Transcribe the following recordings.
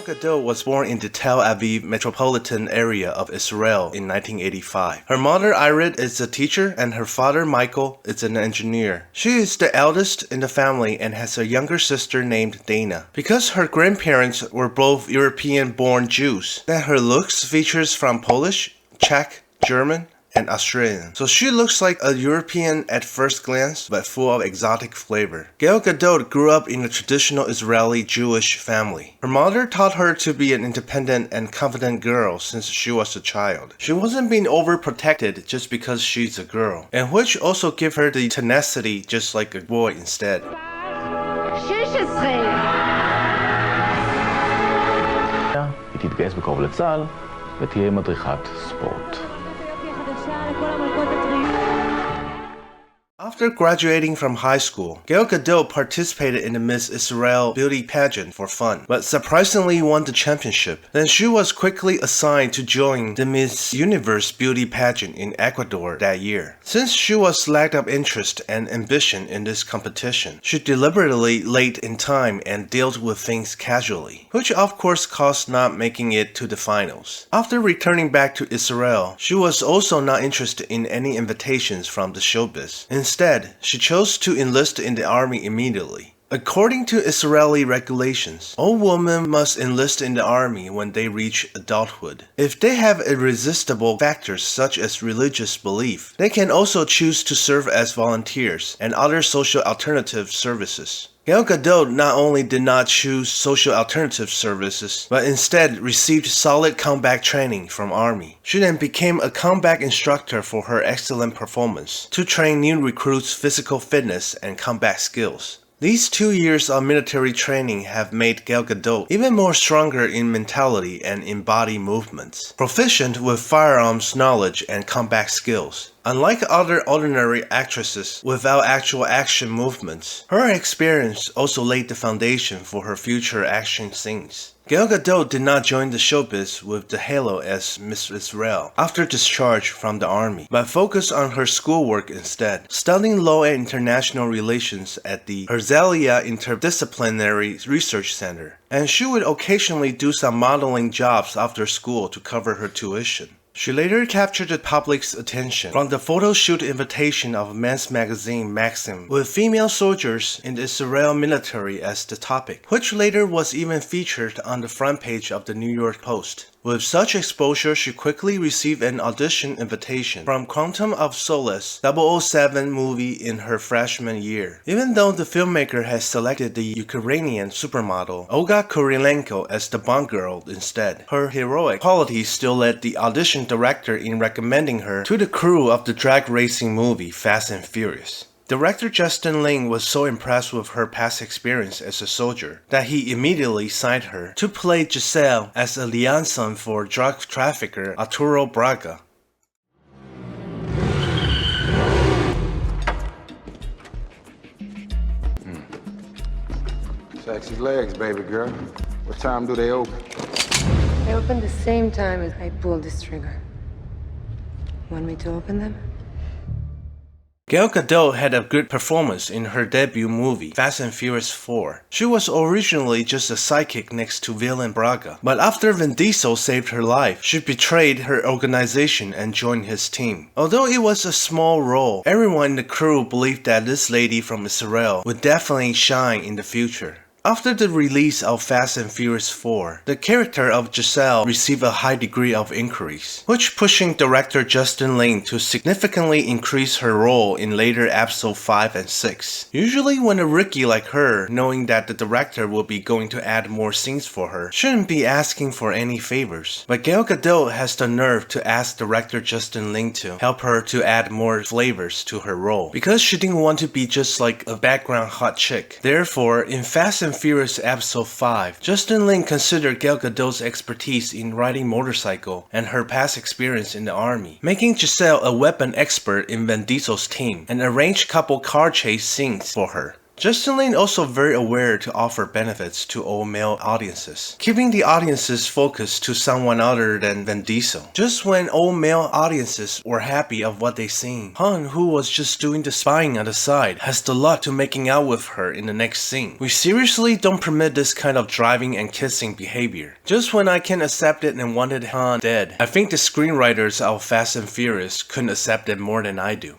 Gadot was born in the Tel Aviv metropolitan area of Israel in 1985. Her mother Irit is a teacher and her father Michael is an engineer. She is the eldest in the family and has a younger sister named Dana. Because her grandparents were both European-born Jews, then her looks features from Polish, Czech, German, and Australian. So she looks like a European at first glance, but full of exotic flavor. Gal Gadot grew up in a traditional Israeli Jewish family. Her mother taught her to be an independent and confident girl since she was a child. She wasn't being overprotected just because she's a girl, and which also gave her the tenacity just like a boy instead. היא תתגייס בקרוב לצה"ל ותהיה מדריכת ספורט. After graduating from high school, Gal Gadot participated in the Miss Israel beauty pageant for fun, but surprisingly won the championship. Then she was quickly assigned to join the Miss Universe beauty pageant in Ecuador that year. Since she was lacked of interest and ambition in this competition, she deliberately late in time and dealt with things casually, which of course caused not making it to the finals. After returning back to Israel, she was also not interested in any invitations from the showbiz. Instead, she chose to enlist in the army immediately. According to Israeli regulations, all women must enlist in the army when they reach adulthood. If they have irresistible factors such as religious belief, they can also choose to serve as volunteers and other social alternative services. Gal Gadot not only did not choose social alternative services, but instead received solid combat training from Army. She then became a combat instructor for her excellent performance to train new recruits' physical fitness and combat skills. These 2 years of military training have made Gal Gadot even more stronger in mentality and in body movements, proficient with firearms knowledge and combat skills. Unlike other ordinary actresses without actual action movements, her experience also laid the foundation for her future action scenes. Gal Gadot did not join the showbiz with the halo as Miss Israel after discharge from the army, but focused on her schoolwork instead, studying law and international relations at the Herzliya Interdisciplinary Research Center. And she would occasionally do some modeling jobs after school to cover her tuition. She later captured the public's attention from the photo shoot invitation of men's magazine Maxim with female soldiers in the Israel military as the topic, which later was even featured on the front page of the New York Post. With such exposure, she quickly received an audition invitation from Quantum of Solace 007 movie in her freshman year. Even though the filmmaker had selected the Ukrainian supermodel Olga Kurilenko as the Bond girl instead, her heroic qualities still led the audition director in recommending her to the crew of the drag racing movie Fast and Furious. Director Justin Lin was so impressed with her past experience as a soldier that he immediately signed her to play Giselle as a liaison for drug trafficker Arturo Braga. Sexy legs, baby girl. What time do they open? They open the same time as I pull this trigger. Want me to open them? Gal Gadot had a good performance in her debut movie, Fast and Furious 4. She was originally just a sidekick next to villain Braga, but after Vin Diesel saved her life, she betrayed her organization and joined his team. Although it was a small role, everyone in the crew believed that this lady from Israel would definitely shine in the future. After the release of Fast and Furious 4, the character of Giselle received a high degree of increase, which pushing director Justin Lin to significantly increase her role in later episode 5 and 6. Usually when a rookie like her, knowing that the director will be going to add more scenes for her, shouldn't be asking for any favors. But Gal Gadot has the nerve to ask director Justin Lin to help her to add more flavors to her role, because she didn't want to be just like a background hot chick. Therefore, in Fast and Furious Episode 5, Justin Lin considered Gal Gadot's expertise in riding motorcycle and her past experience in the army, making Giselle a weapon expert in Vin Diesel's team and arranged couple car chase scenes for her. Justin Lin also very aware to offer benefits to all male audiences, keeping the audience's focus to someone other than Vin Diesel. Just when all male audiences were happy of what they seen, Han, who was just doing the spying on the side, has the luck to making out with her in the next scene. We seriously don't permit this kind of driving and kissing behavior. Just when I can accept it and wanted Han dead, I think the screenwriters of Fast and Furious couldn't accept it more than I do.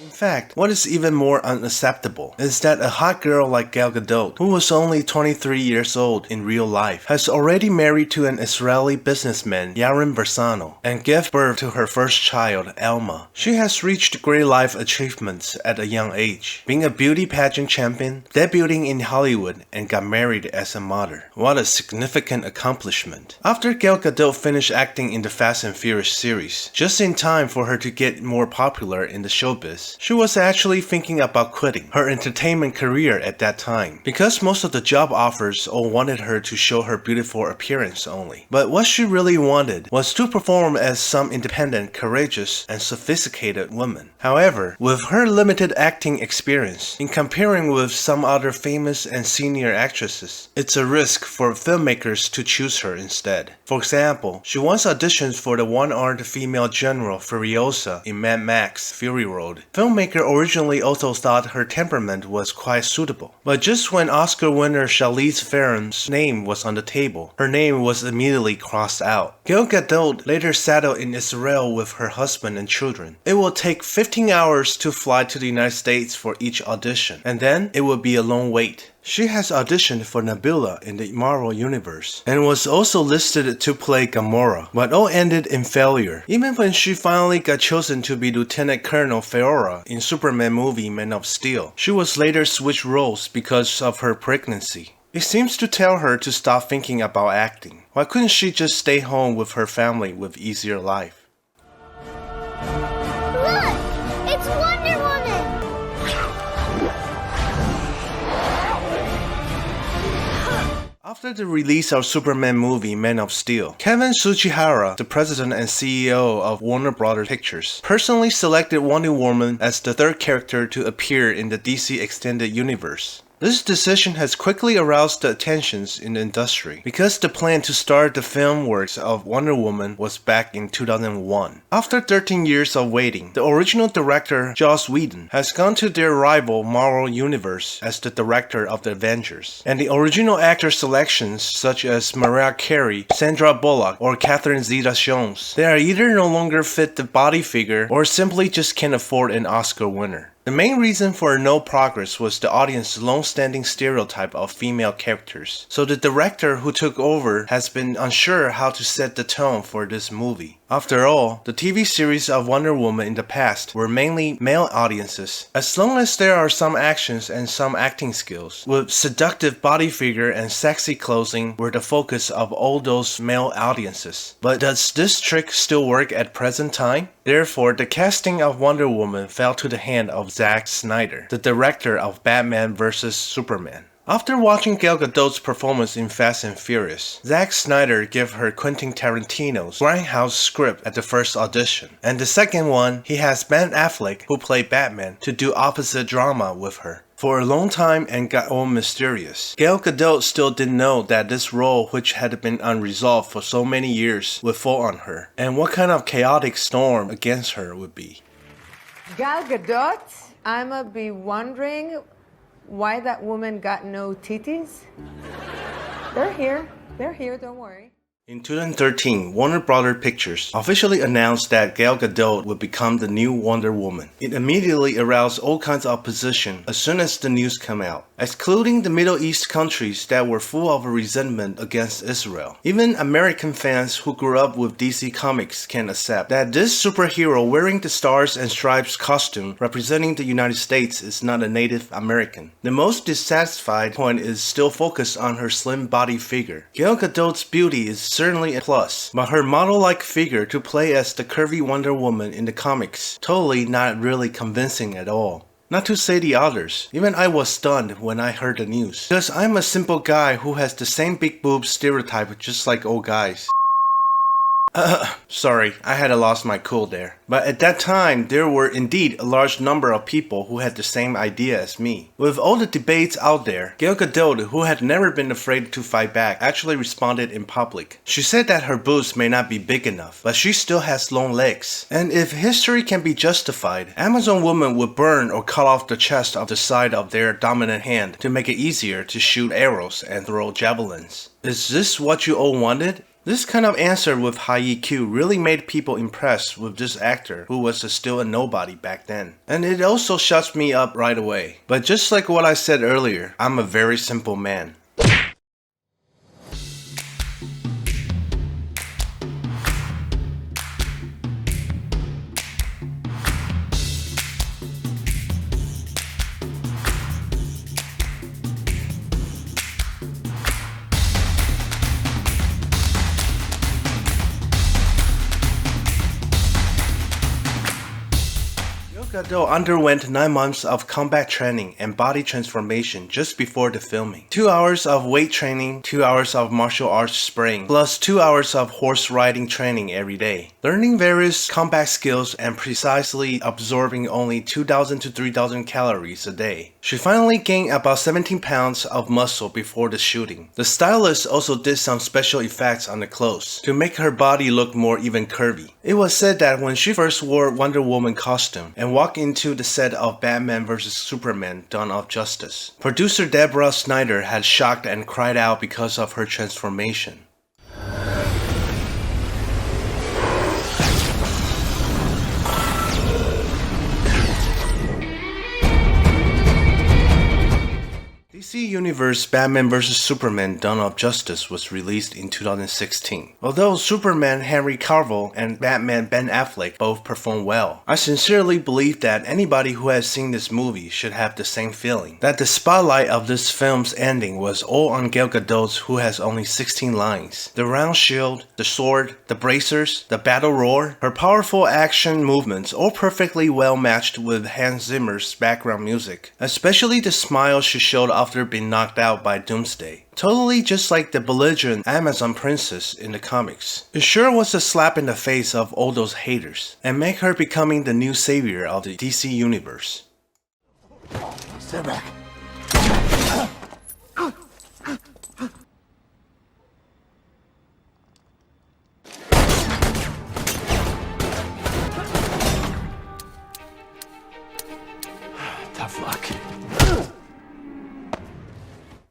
In fact, what is even more unacceptable is that a hot girl like Gal Gadot, who was only 23 years old in real life, has already married to an Israeli businessman, Yaron Bersano, and gave birth to her first child, Alma. She has reached great life achievements at a young age, being a beauty pageant champion, debuting in Hollywood, and got married as a mother. What a significant accomplishment. After Gal Gadot finished acting in the Fast and Furious series, just in time for her to get more popular in the showbiz, she was actually thinking about quitting her entertainment career at that time, because most of the job offers all wanted her to show her beautiful appearance only. But what she really wanted was to perform as some independent, courageous, and sophisticated woman. However, with her limited acting experience, in comparing with some other famous and senior actresses, it's a risk for filmmakers to choose her instead. For example, she once auditioned for the one-armed female General Furiosa in Mad Max Fury Road. Filmmaker originally also thought her temperament was quite suitable, but just when Oscar winner Charlize Theron's name was on the table, her name was immediately crossed out. Gal Gadot later settled in Israel with her husband and children. It will take 15 hours to fly to the United States for each audition, and then it will be a long wait. She has auditioned for Nebula in the Marvel Universe, and was also listed to play Gamora, but all ended in failure. Even when she finally got chosen to be Lieutenant Colonel Feora in Superman movie Man of Steel, she was later switched roles because of her pregnancy. It seems to tell her to stop thinking about acting. Why couldn't she just stay home with her family with easier life? Look! It's Wonder Woman! After the release of Superman movie Man of Steel, Kevin Tsujihara, the president and CEO of Warner Bros. Pictures, personally selected Wonder Woman as the third character to appear in the DC Extended Universe. This decision has quickly aroused the attentions in the industry, because the plan to start the film works of Wonder Woman was back in 2001. After 13 years of waiting, the original director Joss Whedon has gone to their rival Marvel Universe as the director of the Avengers, and the original actor selections such as Mariah Carey, Sandra Bullock, or Catherine Zeta-Jones, they are either no longer fit the body figure or simply just can't afford an Oscar winner. The main reason for no progress was the audience's long-standing stereotype of female characters, so the director who took over has been unsure how to set the tone for this movie. After all, the TV series of Wonder Woman in the past were mainly male audiences. As long as there are some actions and some acting skills, with seductive body figure and sexy clothing were the focus of all those male audiences. But does this trick still work at present time? Therefore, the casting of Wonder Woman fell to the hand of Zack Snyder, the director of Batman vs Superman. After watching Gal Gadot's performance in Fast and Furious, Zack Snyder gave her Quentin Tarantino's Grindhouse script at the first audition, and the second one, he has Ben Affleck, who played Batman, to do opposite drama with her. For a long time and got all mysterious, Gal Gadot still didn't know that this role, which had been unresolved for so many years, would fall on her, and what kind of chaotic storm against her would be. Gal Gadot, I'ma be wondering why that woman got no titties. They're here, don't worry. In 2013, Warner Bros. Pictures officially announced that Gal Gadot would become the new Wonder Woman. It immediately aroused all kinds of opposition as soon as the news came out, excluding the Middle East countries that were full of resentment against Israel. Even American fans who grew up with DC Comics can accept that this superhero wearing the Stars and Stripes costume representing the United States is not a Native American. The most dissatisfied point is still focused on her slim body figure. Gal Gadot's beauty is certainly a plus, but her model-like figure to play as the curvy Wonder Woman in the comics, totally not really convincing at all. Not to say the others, even I was stunned when I heard the news, because I'm a simple guy who has the same big boobs stereotype just like old guys. Sorry, I had lost my cool there. But at that time, there were indeed a large number of people who had the same idea as me. With all the debates out there, Gal Gadot, who had never been afraid to fight back, actually responded in public. She said that her boobs may not be big enough, but she still has long legs. And if history can be justified, Amazon women would burn or cut off the chest of the side of their dominant hand to make it easier to shoot arrows and throw javelins. Is this what you all wanted? This kind of answer with high EQ really made people impressed with this actor who was still a nobody back then. And it also shuts me up right away. But just like what I said earlier, I'm a very simple man. Gadot underwent 9 months of combat training and body transformation just before the filming. 2 hours of weight training, 2 hours of martial arts spraying, plus 2 hours of horse riding training every day. Learning various combat skills and precisely absorbing only 2,000 to 3,000 calories a day. She finally gained about 17 pounds of muscle before the shooting. The stylist also did some special effects on the clothes to make her body look more even curvy. It was said that when she first wore Wonder Woman costume and walked into the set of Batman vs Superman Dawn of Justice, producer Deborah Snyder had shocked and cried out because of her transformation. DC Universe Batman vs Superman Dawn of Justice was released in 2016. Although Superman Henry Cavill and Batman Ben Affleck both performed well, I sincerely believe that anybody who has seen this movie should have the same feeling. That the spotlight of this film's ending was all on Gal Gadot, who has only 16 lines. The round shield, the sword, the bracers, the battle roar, her powerful action movements all perfectly well matched with Hans Zimmer's background music. Especially the smile she showed after being knocked out by Doomsday. Totally just like the belligerent Amazon princess in the comics. It sure was a slap in the face of all those haters, and make her becoming the new savior of the DC universe. Step back. Tough luck.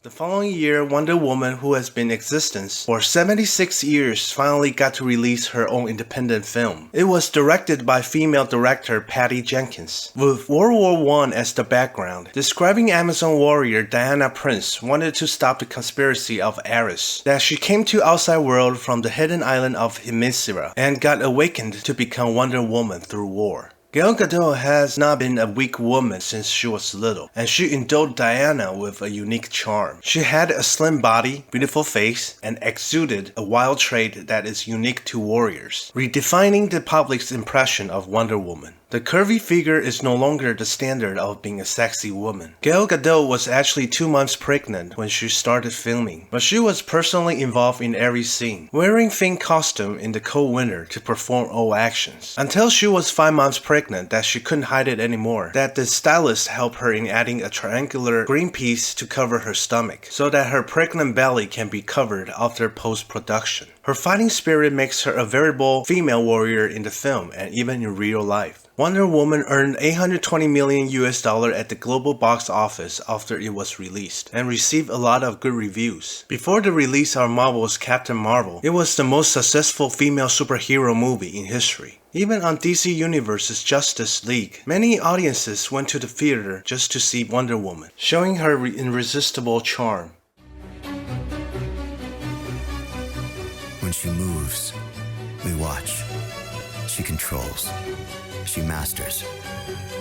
The following year, Wonder Woman, who has been in existence for 76 years, finally got to release her own independent film. It was directed by female director Patty Jenkins, with World War I as the background. Describing Amazon warrior Diana Prince wanted to stop the conspiracy of Ares, that she came to outside world from the hidden island of Themyscira and got awakened to become Wonder Woman through war. Gal Gadot has not been a weak woman since she was little, and she endowed Diana with a unique charm. She had a slim body, beautiful face, and exuded a wild trait that is unique to warriors, redefining the public's impression of Wonder Woman. The curvy figure is no longer the standard of being a sexy woman. Gal Gadot was actually 2 months pregnant when she started filming, but she was personally involved in every scene, wearing thin costume in the cold winter to perform all actions. Until she was 5 months pregnant that she couldn't hide it anymore, that the stylist helped her in adding a triangular green piece to cover her stomach, so that her pregnant belly can be covered after post-production. Her fighting spirit makes her a veritable female warrior in the film and even in real life. Wonder Woman earned $820 million at the global box office after it was released, and received a lot of good reviews. Before the release of Marvel's Captain Marvel, it was the most successful female superhero movie in history. Even on DC Universe's Justice League, many audiences went to the theater just to see Wonder Woman, showing her irresistible charm. When she moves, we watch. She controls. She masters.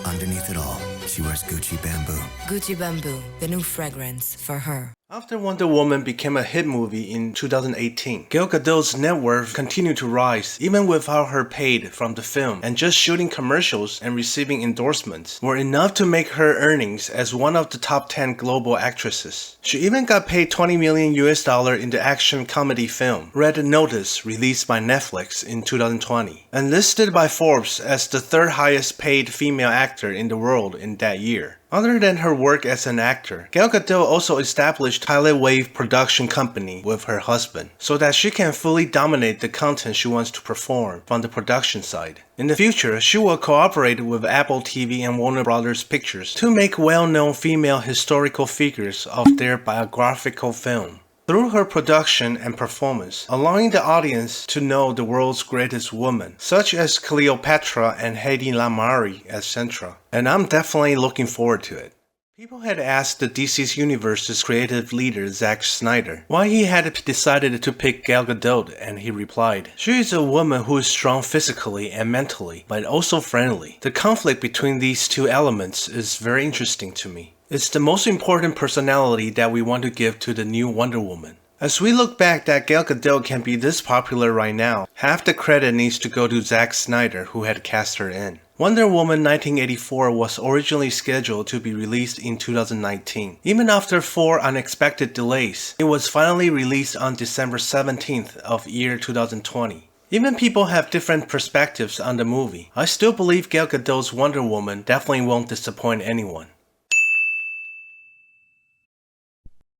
Underneath it all, she wears Gucci Bamboo. Gucci Bamboo, the new fragrance for her. After Wonder Woman became a hit movie in 2018, Gal Gadot's net worth continued to rise even without her paid from the film, and just shooting commercials and receiving endorsements were enough to make her earnings as one of the top 10 global actresses. She even got paid $20 million in the action comedy film Red Notice, released by Netflix in 2020, and listed by Forbes as the third highest paid female actor in the world in that year. Other than her work as an actor, Gal Gadot also established Pilot Wave production company with her husband, so that she can fully dominate the content she wants to perform from the production side. In the future, she will cooperate with Apple TV and Warner Brothers Pictures to make well-known female historical figures of their biographical film through her production and performance, allowing the audience to know the world's greatest women, such as Cleopatra and Hedy Lamarr, etc. And I'm definitely looking forward to it. People had asked the DC's Universe's creative leader Zack Snyder why he had decided to pick Gal Gadot, and he replied, "She is a woman who is strong physically and mentally, but also friendly. The conflict between these two elements is very interesting to me. It's the most important personality that we want to give to the new Wonder Woman." As we look back that Gal Gadot can be this popular right now, half the credit needs to go to Zack Snyder, who had cast her in. Wonder Woman 1984 was originally scheduled to be released in 2019. Even after 4 unexpected delays, it was finally released on December 17th of year 2020. Even people have different perspectives on the movie. I still believe Gal Gadot's Wonder Woman definitely won't disappoint anyone.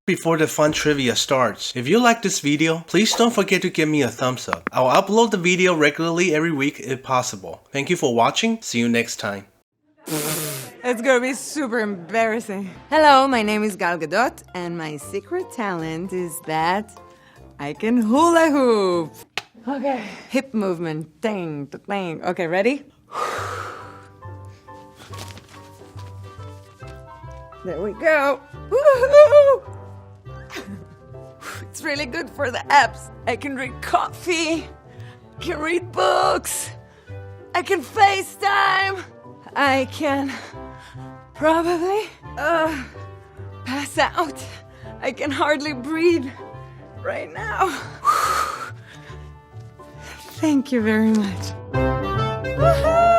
Before the fun trivia starts, if you like this video, please don't forget to give me a thumbs up. I'll upload the video regularly every week if possible. Thank you for watching. See you next time. It's gonna be super embarrassing. Hello, my name is Gal Gadot, and my secret talent is that I can hula hoop. Okay. Hip movement. Ding, ding. Okay, ready? There we go. Woohoo! It's really good for the abs. I can drink coffee. I can read books. I can FaceTime. I can probably pass out. I can hardly breathe right now. Thank you very much. Woohoo!